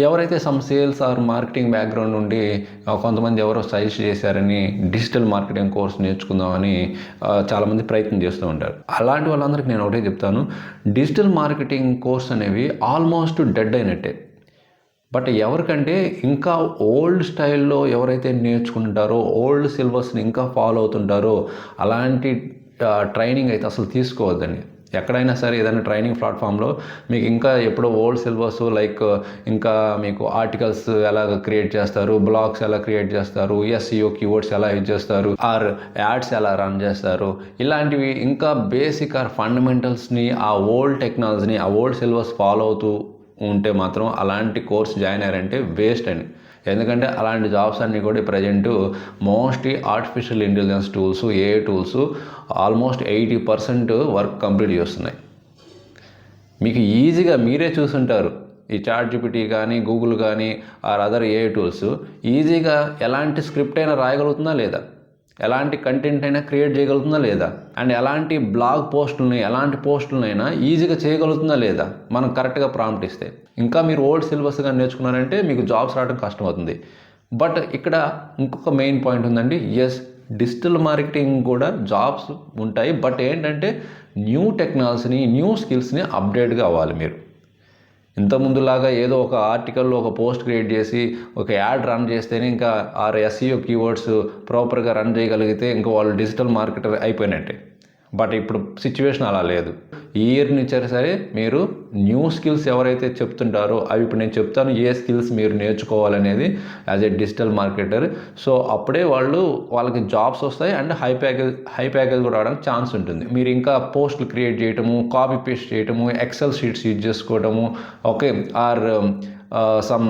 ఎవరైతే sales are marketing background నుండి కొంతమంది ఎవరో సజెస్ట్ చేశారని డిజిటల్ మార్కెటింగ్ కోర్స్ నేర్చుకుందామని చాలామంది ప్రయత్నం చేస్తూ ఉంటారు. అలాంటి వాళ్ళందరికీ నేను ఒకటే చెప్తాను, డిజిటల్ మార్కెటింగ్ కోర్స్ అనేవి ఆల్మోస్ట్ డెడ్ అయినట్టే. బట్ ఎవరికంటే ఇంకా ఓల్డ్ స్టైల్లో ఎవరైతే నేర్చుకుంటారో, ఓల్డ్ సిలబస్ని ఇంకా ఫాలో అవుతుంటారో అలాంటి ట్రైనింగ్ అయితే అసలు తీసుకోవద్దండి. ఎక్కడైనా సరే ఏదైనా ట్రైనింగ్ ప్లాట్ఫామ్లో మీకు ఇంకా ఎప్పుడో ఓల్డ్ సిలబస్ లైక్ ఇంకా మీకు ఆర్టికల్స్ ఎలా క్రియేట్ చేస్తారు, బ్లాగ్స్ ఎలా క్రియేట్ చేస్తారు, ఎస్ఈఓ కీవర్డ్స్ ఎలా యూజ్ చేస్తారు, ఆర్ యాడ్స్ ఎలా రన్ చేస్తారు, ఇలాంటివి ఇంకా బేసిక్ ఆర్ ఫండమెంటల్స్ని, ఆ ఓల్డ్ టెక్నాలజీని, ఆ ఓల్డ్ సిలబస్ ఫాలో అవుతూ ఉంటే మాత్రం అలాంటి కోర్స్ జాయిన్ అయ్యారంటే వేస్ట్ అని. ఎందుకంటే అలాంటి జాబ్స్ అన్నీ కూడా present mostly artificial intelligence tools, AI tools almost 80% work complete చేస్తున్నాయి. మీకు ఈజీగా మీరే చూసుంటారు, ఈ చాట్‌జిపిటి కానీ, గూగుల్ కానీ ఆర్ అదర్ ఏఐ టూల్స్ ఈజీగా ఎలాంటి స్క్రిప్ట్ అయినా రాయగలుగుతుందా లేదా, ఎలాంటి కంటెంట్ అయినా క్రియేట్ చేయగలుగుతుందా లేదా, అండ్ ఎలాంటి బ్లాగ్ పోస్టులని, ఎలాంటి పోస్టులనైనా ఈజీగా చేయగలుగుతుందా లేదా మనం కరెక్ట్గా ప్రాంప్ట్ ఇస్తే. ఇంకా మీరు ఓల్డ్ సిలబస్గా నేర్చుకున్నారంటే మీకు జాబ్స్ రావడం కష్టం అవుతుంది. బట్ ఇక్కడ ఇంకొక మెయిన్ పాయింట్ ఉందండి. ఎస్, డిజిటల్ మార్కెటింగ్ కూడా జాబ్స్ ఉంటాయి. బట్ ఏంటంటే న్యూ టెక్నాలజీని, న్యూ స్కిల్స్ని అప్డేట్గా అవ్వాలి మీరు. ఇంతకుముందులాగా ఏదో ఒక ఆర్టికల్లో ఒక పోస్ట్ క్రియేట్ చేసి ఒక యాడ్ రన్ చేస్తేనే ఇంకా ఎస్ఈఓ కీవర్డ్స్ ప్రాపర్గా రన్ చేయగలిగితే ఇంకా వాళ్ళు డిజిటల్ మార్కెటర్ అయిపోయినట్టే. బట్ ఇప్పుడు సిచ్యువేషన్ అలా లేదు. ఈ ఇయర్ నుంచి సరే మీరు న్యూ స్కిల్స్ ఎవరైతే చెప్తుంటారో అవి ఇప్పుడు నేను చెప్తాను, ఏ స్కిల్స్ మీరు నేర్చుకోవాలనేది as a digital marketer. So అప్పుడే వాళ్ళకి జాబ్స్ వస్తాయి అండ్ హై ప్యాకేజ్ కూడా రావడానికి ఛాన్స్ ఉంటుంది. మీరు ఇంకా పోస్టులు క్రియేట్ చేయటము, కాపీ పేస్ట్ చేయటము, ఎక్సెల్ షీట్స్ యూజ్ చేసుకోవటము, ఓకే, ఆర్ సమ్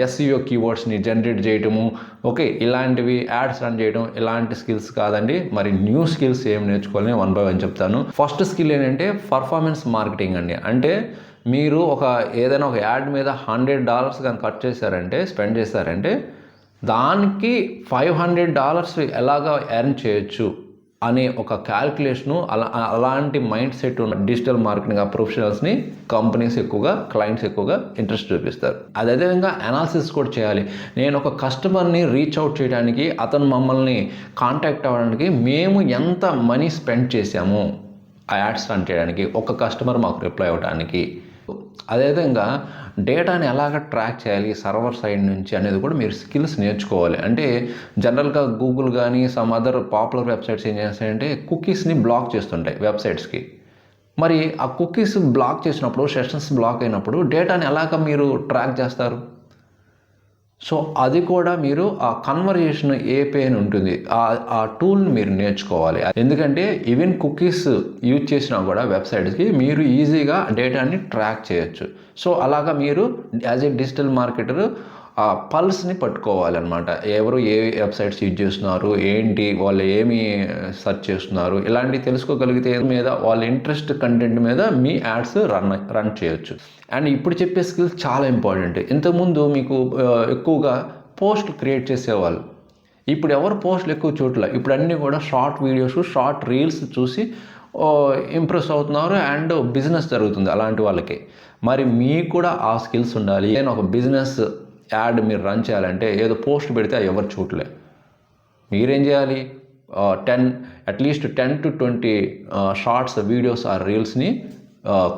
ఎస్ఈఓ కీవర్డ్స్ని జనరేట్ చేయటము, ఓకే, ఇలాంటివి యాడ్స్ రన్ చేయడం, ఇలాంటి స్కిల్స్ కాదండి. మరి న్యూ స్కిల్స్ ఏం నేర్చుకోవాలని 1 by 1 చెప్తాను. ఫస్ట్ స్కిల్ ఏంటంటే పర్ఫార్మెన్స్ మార్కెటింగ్ అండి. అంటే మీరు ఏదైనా ఒక యాడ్ మీద $100 కానీ ఖర్చు చేశారంటే, స్పెండ్ చేశారంటే దానికి $500 ఎలాగా ఎర్న్ చేయొచ్చు అనే ఒక క్యాల్కులేషను, అలాంటి మైండ్ సెట్ ఉన్న డిజిటల్ మార్కెటింగ్ ప్రొఫెషనల్స్ని కంపెనీస్ ఎక్కువగా, క్లయింట్స్ ఎక్కువగా ఇంట్రెస్ట్ చూపిస్తారు. అదేవిధంగా అనాలిసిస్ కూడా చేయాలి. నేను ఒక కస్టమర్ని రీచ్ అవుట్ చేయడానికి, అతను మమ్మల్ని కాంటాక్ట్ అవ్వడానికి మేము ఎంత మనీ స్పెండ్ చేశాము ఆ యాడ్స్ రన్ చేయడానికి, ఒక కస్టమర్ మాకు రిప్లై అవ్వడానికి. అదేవిధంగా డేటాని ఎలాగ ట్రాక్ చేయాలి సర్వర్ సైడ్ నుంచి అనేది కూడా మీరు స్కిల్స్ నేర్చుకోవాలి. అంటే జనరల్గా గూగుల్ కానీ సమ్ అదర్ పాపులర్ వెబ్సైట్స్ ఏం చేస్తాయంటే కుకీస్ని బ్లాక్ చేస్తుంటాయి వెబ్సైట్స్కి. మరి ఆ కుకీస్ బ్లాక్ చేసినప్పుడు, సెషన్స్ బ్లాక్ అయినప్పుడు డేటాని ఎలాగ మీరు ట్రాక్ చేస్తారు? సో అది కూడా మీరు ఆ కన్వర్జేషన్ ఏపీ అని ఉంటుంది, ఆ టూల్ని మీరు నేర్చుకోవాలి. ఎందుకంటే ఈవెన్ కుకీస్ యూజ్ చేసినా కూడా వెబ్సైట్స్కి మీరు ఈజీగా డేటాని ట్రాక్ చేయొచ్చు. సో అలాగా మీరు యాజ్ ఏ డిజిటల్ మార్కెటర్ ఆ పల్స్ని పట్టుకోవాలి అనమాట. ఎవరు ఏ వెబ్సైట్స్ యూజ్ చేస్తున్నారు, ఏంటి వాళ్ళు ఏమి సెర్చ్ చేస్తున్నారు, ఇలాంటివి తెలుసుకోగలిగితే మీద వాళ్ళ ఇంట్రెస్ట్ కంటెంట్ మీద మీ యాడ్స్ రన్ చేయొచ్చు. అండ్ ఇప్పుడు చెప్పే స్కిల్స్ చాలా ఇంపార్టెంట్. ఇంతకుముందు మీకు ఎక్కువగా పోస్ట్ క్రియేట్ చేసేవాళ్ళు, ఇప్పుడు ఎవరు పోస్టులు ఎక్కువ చూడలే. ఇప్పుడు అన్నీ కూడా షార్ట్ వీడియోస్, షార్ట్ రీల్స్ చూసి ఇంప్రెస్ అవుతున్నారు అండ్ బిజినెస్ జరుగుతుంది అలాంటి వాళ్ళకి. మరి మీకు కూడా ఆ స్కిల్స్ ఉండాలి. నేను ఒక బిజినెస్ యాడ్ మీరు రన్ చేయాలంటే ఏదో పోస్ట్ పెడితే ఎవరు చూడలే. మీరేం చేయాలి, at least 10 to 20 shorts videos or రీల్స్ని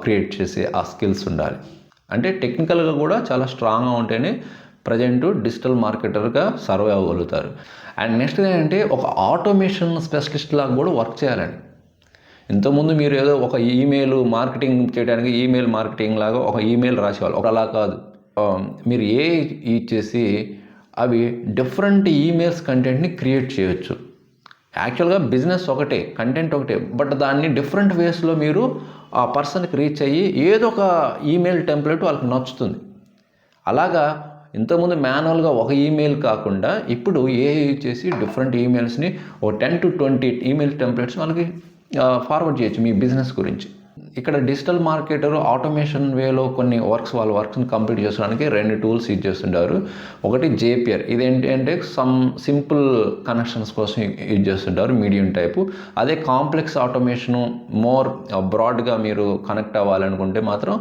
క్రియేట్ చేసే ఆ స్కిల్స్ ఉండాలి. అంటే టెక్నికల్గా కూడా చాలా స్ట్రాంగ్గా ఉంటేనే ప్రజెంట్ డిజిటల్ మార్కెటర్గా సర్వే అవ్వగలుగుతారు. అండ్ నెక్స్ట్ ఏంటంటే ఒక ఆటోమేషన్ స్పెషలిస్ట్ లాగా కూడా వర్క్ చేయాలండి. ఇంతకుముందు మీరు ఏదో ఒక ఈమెయిల్ మార్కెటింగ్ చేయడానికి ఈమెయిల్ మార్కెటింగ్ లాగా ఒక ఈమెయిల్ రాసేవాళ్ళు, ఒకలా కాదు. మీరు ఇచ్చేసి అవి డిఫరెంట్ ఈమెయిల్స్ కంటెంట్ని క్రియేట్ చేయొచ్చు. యాక్చువల్గా బిజినెస్ ఒకటే, కంటెంట్ ఒకటే, బట్ దాన్ని డిఫరెంట్ వేస్లో మీరు ఆ పర్సన్కి రీచ్ అయ్యి ఏదో ఒక ఈమెయిల్ టెంప్లెట్ వాళ్ళకి నచ్చుతుంది. అలాగా ఇంతకుముందు మాన్యువల్గా ఒక ఈమెయిల్ కాకుండా ఇప్పుడు యూజ్ చేసి డిఫరెంట్ ఈమెయిల్స్ని 10 to 20 ఈమెయిల్ టెంప్లెట్స్ వాళ్ళకి ఫార్వర్డ్ చేయొచ్చు మీ బిజినెస్ గురించి. ఇక్కడ డిజిటల్ మార్కెటర్ ఆటోమేషన్ వేలో కొన్ని వాళ్ళ వర్క్స్ని కంప్లీట్ చేసుకోవడానికి 2 టూల్స్ యూజ్ చేస్తుంటారు. ఒకటి జేపియర్, ఇదేంటి అంటే సింపుల్ కనెక్షన్స్ కోసం యూజ్ చేస్తుంటారు, మీడియం టైపు. అదే కాంప్లెక్స్ ఆటోమేషను మోర్ బ్రాడ్గా మీరు కనెక్ట్ అవ్వాలనుకుంటే మాత్రం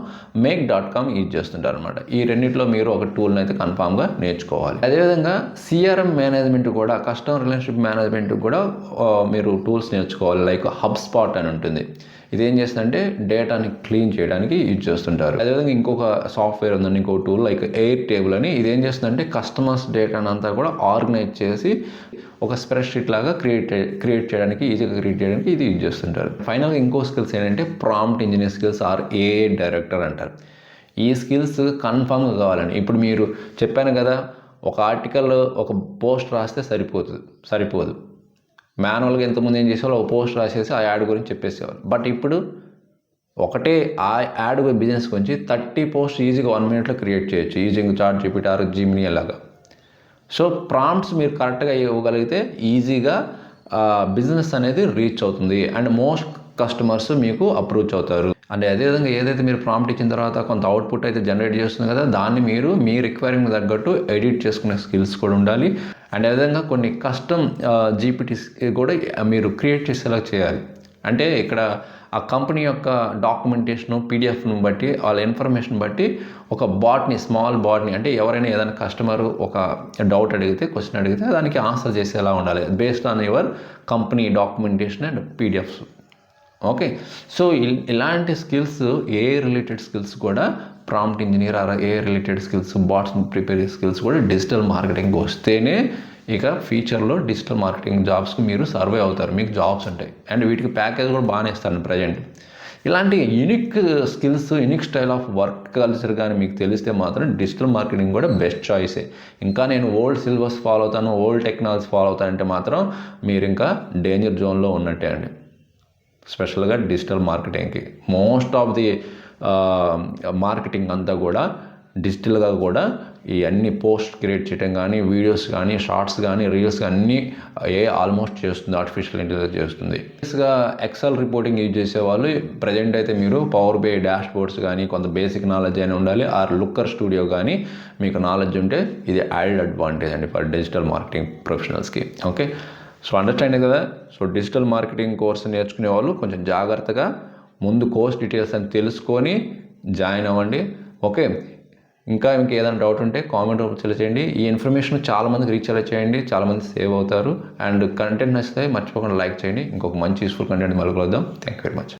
make.com యూజ్ చేస్తుంటారు అనమాట. ఈ రెండింటిలో మీరు ఒక టూల్ని అయితే కన్ఫామ్గా నేర్చుకోవాలి. అదేవిధంగా సిఆర్ఎం మేనేజ్మెంట్ కూడా, కస్టమర్ రిలేషన్షిప్ మేనేజ్మెంట్ కూడా మీరు టూల్స్ నేర్చుకోవాలి. లైక్ హబ్స్పాట్ అని ఉంటుంది. ఇదేం చేస్తుందంటే డేటాని క్లీన్ చేయడానికి యూజ్ చేస్తుంటారు. అదేవిధంగా ఇంకొక సాఫ్ట్వేర్ ఉందండి, ఇంకో టూల్ లైక్ ఎయిర్ టేబుల్ అని. ఇదేం చేస్తుందంటే కస్టమర్స్ డేటాని అంతా కూడా ఆర్గనైజ్ చేసి ఒక స్ప్రెడ్షీట్ లాగా క్రియేట్ చేయడానికి, ఈజీగా క్రియేట్ చేయడానికి ఇది యూజ్ చేస్తుంటారు. ఫైనల్గా ఇంకో స్కిల్స్ ఏంటంటే prompt engineer skills or AI director అంటారు. ఈ స్కిల్స్ కన్ఫామ్గా కావాలండి. ఇప్పుడు మీరు చెప్పాను కదా, ఒక ఆర్టికల్, ఒక పోస్ట్ రాస్తే సరిపోదు. మాన్యువల్గా ఎంతమంది ఏం చేసేవాళ్ళు, ఒక పోస్ట్ రాసేసి ఆ యాడ్ గురించి చెప్పేసేవాళ్ళు. బట్ ఇప్పుడు ఒకటే ఆ యాడ్ బిజినెస్ గురించి 30 పోస్ట్ ఈజీగా 1 మినిట్లో క్రియేట్ చేయొచ్చు, యూజింగ్ ChatGPT ఆర్ Gemini అలాగా. సో ప్రాంప్ట్స్ మీరు కరెక్ట్గా ఇవ్వగలిగితే ఈజీగా బిజినెస్ అనేది రీచ్ అవుతుంది అండ్ మోస్ట్ కస్టమర్స్ మీకు అప్రోచ్ అవుతారు. అండ్ అదేవిధంగా ఏదైతే మీరు ప్రాంప్ట్ ఇచ్చిన తర్వాత కొంత అవుట్పుట్ అయితే జనరేట్ చేస్తుంది కదా, దాన్ని మీరు మీ రిక్వైర్మెంట్ తగ్గట్టు ఎడిట్ చేసుకునే స్కిల్స్ కూడా ఉండాలి. అండ్ అదేవిధంగా కొన్ని కస్టమ్ జీపీటీస్ కూడా మీరు క్రియేట్ చేసేలా చేయాలి. అంటే ఇక్కడ ఆ కంపెనీ యొక్క డాక్యుమెంటేషను, పీడిఎఫ్ను బట్టి, వాళ్ళ ఇన్ఫర్మేషన్ బట్టి ఒక స్మాల్ బాట్ని, అంటే ఎవరైనా ఏదైనా కస్టమర్ ఒక డౌట్ అడిగితే, క్వశ్చన్ అడిగితే దానికి ఆన్సర్ చేసేలా ఉండాలి, based on your company documentation and PDFs. Okay, so ఇలాంటి స్కిల్స్, ఏ రిలేటెడ్ స్కిల్స్ కూడా, prompt engineer or AI related skills, bots prepare skills కూడా డిజిటల్ మార్కెటింగ్ వస్తేనే ఇక ఫ్యూచర్లో డిజిటల్ మార్కెటింగ్ జాబ్స్కి మీరు సర్వే అవుతారు, మీకు జాబ్స్ ఉంటాయి. అండ్ వీటికి ప్యాకేజ్ కూడా బాగానే ఇస్తాను ప్రజెంట్. ఇలాంటి unique skills, unique style of work culture కానీ మీకు తెలిస్తే మాత్రం డిజిటల్ మార్కెటింగ్ కూడా బెస్ట్ చాయిసే. ఇంకా నేను ఓల్డ్ సిలబస్ ఫాలో అవుతాను, ఓల్డ్ టెక్నాలజీ ఫాలో అవుతానంటే మాత్రం మీరు ఇంకా డేంజర్ జోన్లో ఉన్నట్టే అండి. స్పెషల్గా డిజిటల్ మార్కెటింగ్కి మోస్ట్ ఆఫ్ ది మార్కెటింగ్ అంతా కూడా డిజిటల్గా కూడా ఈ అన్ని పోస్ట్ క్రియేట్ చేయడం కానీ, వీడియోస్ కానీ, షార్ట్స్ కానీ, రీల్స్ కానీ అన్నీ ఆల్మోస్ట్ చేస్తుంది, ఆర్టిఫిషియల్ ఇంటెలిజెన్స్ చేస్తుంది. బేస్గా ఎక్సెల్ రిపోర్టింగ్ యూజ్ చేసేవాళ్ళు ప్రజెంట్ అయితే మీరు పవర్ బై డాష్ బోర్డ్స్ కానీ కొంత బేసిక్ నాలెడ్జ్ అయినా ఉండాలి, ఆర్ లుక్కర్ స్టూడియో కానీ మీకు నాలెడ్జ్ ఉంటే ఇది యాడెడ్ అడ్వాంటేజ్ అండి ఫర్ డిజిటల్ మార్కెటింగ్ ప్రొఫెషనల్స్కి. ఓకే, సో అండర్స్టాండింగ్ కదా. సో డిజిటల్ మార్కెటింగ్ కోర్స్ నేర్చుకునే వాళ్ళు కొంచెం జాగ్రత్తగా ముందు కోర్స్ డీటెయిల్స్ అని తెలుసుకొని జాయిన్ అవ్వండి. ఓకే, ఇంకా ఏదైనా డౌట్ ఉంటే కామెంట్ తెలియచేయండి. ఈ ఇన్ఫర్మేషన్ చాలామందికి రీచ్ అలా చేయండి, చాలామంది సేవ్ అవుతారు. అండ్ కంటెంట్ నచ్చితే మర్చిపోకుండా లైక్ చేయండి. ఇంకొక మంచి యూస్ఫుల్ కంటెంట్ మళ్ళీ కలుద్దాం. Thank you very much.